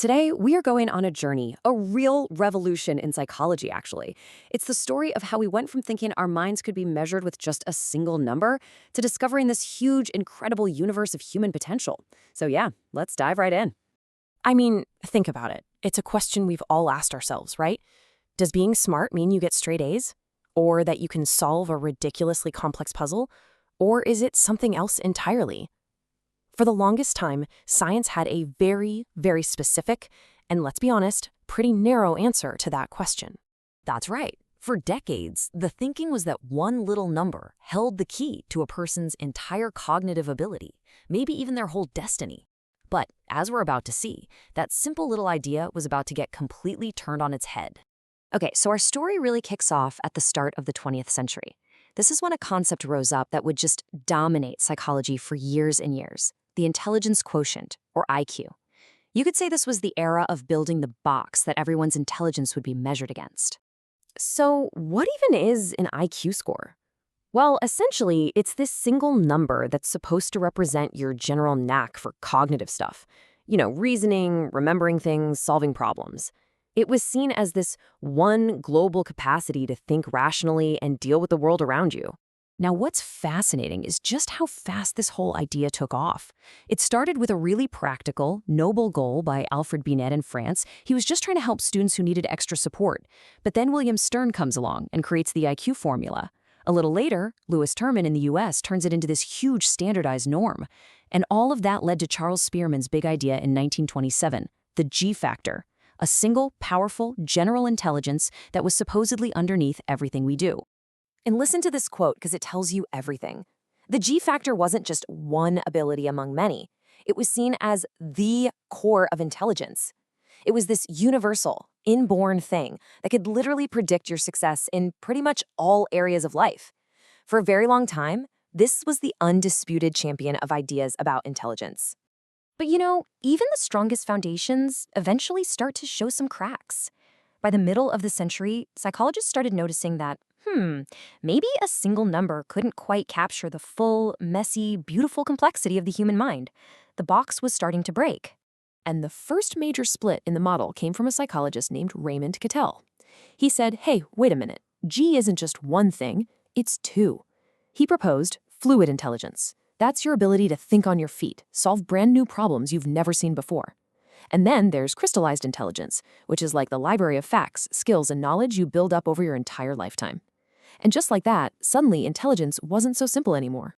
Today, we are going on a journey, a real revolution in psychology, actually. It's the story of how we went from thinking our minds could be measured with just a single number to discovering this huge, incredible universe of human potential. So, yeah, let's dive right in. I mean, think about it. It's a question we've all asked ourselves, right? Does being smart mean you get straight A's? Or that you can solve a ridiculously complex puzzle? Or is it something else entirely? For the longest time, science had a very, very specific, and let's be honest, pretty narrow answer to that question. That's right. For decades, the thinking was that one little number held the key to a person's entire cognitive ability, maybe even their whole destiny. But, as we're about to see, that simple little idea was about to get completely turned on its head. Okay, so our story really kicks off at the start of the 20th century. This is when a concept rose up that would just dominate psychology for years and years: the intelligence quotient, or IQ. You could say this was the era of building the box that everyone's intelligence would be measured against. So, what even is an IQ score? Well, essentially, it's this single number that's supposed to represent your general knack for cognitive stuff. Reasoning, remembering things, solving problems. It was seen as this one global capacity to think rationally and deal with the world around you. Now, what's fascinating is just how fast this whole idea took off. It started with a really practical, noble goal by Alfred Binet in France. He was just trying to help students who needed extra support. But then William Stern comes along and creates the IQ formula. A little later, Lewis Terman in the US turns it into this huge standardized norm. And all of that led to Charles Spearman's big idea in 1927, the G factor, a single, powerful, general intelligence that was supposedly underneath everything we do. And listen to this quote because it tells you everything. The G factor wasn't just one ability among many. It was seen as the core of intelligence. It was this universal, inborn thing that could literally predict your success in pretty much all areas of life. For a very long time, this was the undisputed champion of ideas about intelligence. But even the strongest foundations eventually start to show some cracks. By the middle of the century, psychologists started noticing that maybe a single number couldn't quite capture the full, messy, beautiful complexity of the human mind. The box was starting to break. And the first major split in the model came from a psychologist named Raymond Cattell. He said, hey, wait a minute, G isn't just one thing, it's two. He proposed fluid intelligence. That's your ability to think on your feet, solve brand new problems you've never seen before. And then there's crystallized intelligence, which is like the library of facts, skills, and knowledge you build up over your entire lifetime. And just like that, suddenly intelligence wasn't so simple anymore.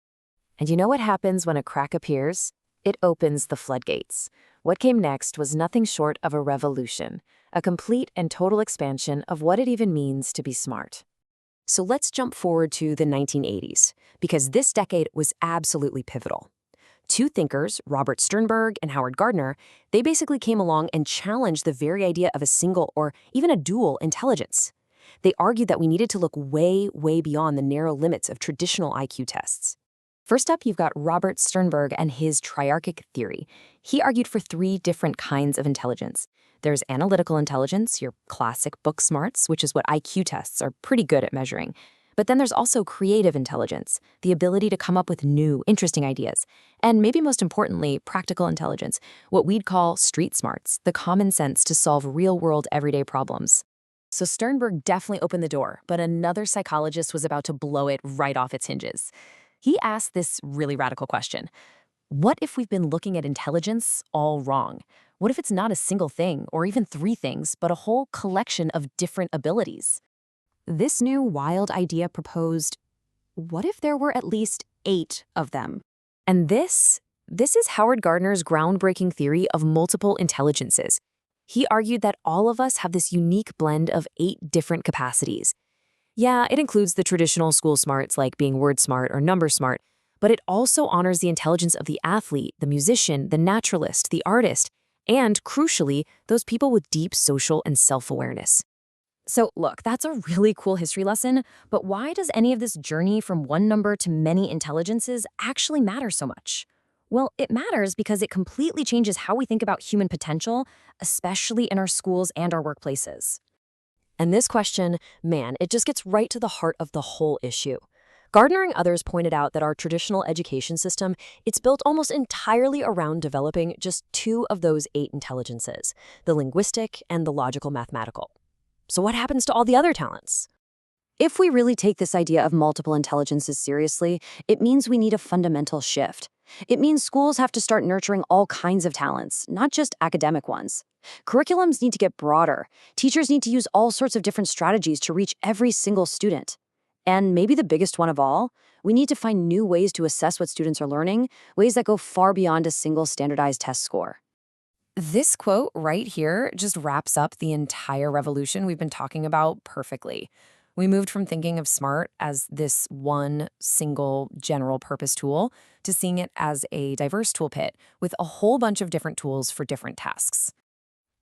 And you know what happens when a crack appears? It opens the floodgates. What came next was nothing short of a revolution, a complete and total expansion of what it even means to be smart. So let's jump forward to the 1980s, because this decade was absolutely pivotal. Two thinkers, Robert Sternberg and Howard Gardner, they basically came along and challenged the very idea of a single or even a dual intelligence. They argued that we needed to look way, way beyond the narrow limits of traditional IQ tests. First up, you've got Robert Sternberg and his triarchic theory. He argued for three different kinds of intelligence. There's analytical intelligence, your classic book smarts, which is what IQ tests are pretty good at measuring. But then there's also creative intelligence, the ability to come up with new, interesting ideas. And maybe most importantly, practical intelligence, what we'd call street smarts, the common sense to solve real-world everyday problems. So Sternberg definitely opened the door, but another psychologist was about to blow it right off its hinges. He asked this really radical question. What if we've been looking at intelligence all wrong? What if it's not a single thing, or even three things, but a whole collection of different abilities? This new wild idea proposed, what if there were at least 8 of them? And this is Howard Gardner's groundbreaking theory of multiple intelligences. He argued that all of us have this unique blend of 8 different capacities. Yeah, it includes the traditional school smarts like being word smart or number smart, but it also honors the intelligence of the athlete, the musician, the naturalist, the artist, and, crucially, those people with deep social and self-awareness. So look, that's a really cool history lesson, but why does any of this journey from one number to many intelligences actually matter so much? Well, it matters because it completely changes how we think about human potential, especially in our schools and our workplaces. And this question, man, it just gets right to the heart of the whole issue. Gardner and others pointed out that our traditional education system, it's built almost entirely around developing just two of those 8 intelligences, the linguistic and the logical mathematical. So what happens to all the other talents? If we really take this idea of multiple intelligences seriously, it means we need a fundamental shift. It means schools have to start nurturing all kinds of talents, not just academic ones. Curriculums need to get broader. Teachers need to use all sorts of different strategies to reach every single student. And maybe the biggest one of all, we need to find new ways to assess what students are learning, ways that go far beyond a single standardized test score. This quote right here just wraps up the entire revolution we've been talking about perfectly. We moved from thinking of SMART as this one single general purpose tool to seeing it as a diverse toolkit with a whole bunch of different tools for different tasks.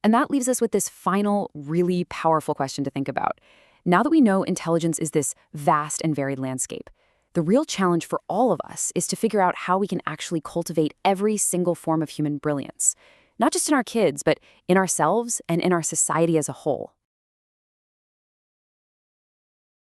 And that leaves us with this final, really powerful question to think about. Now that we know intelligence is this vast and varied landscape, the real challenge for all of us is to figure out how we can actually cultivate every single form of human brilliance, not just in our kids, but in ourselves and in our society as a whole.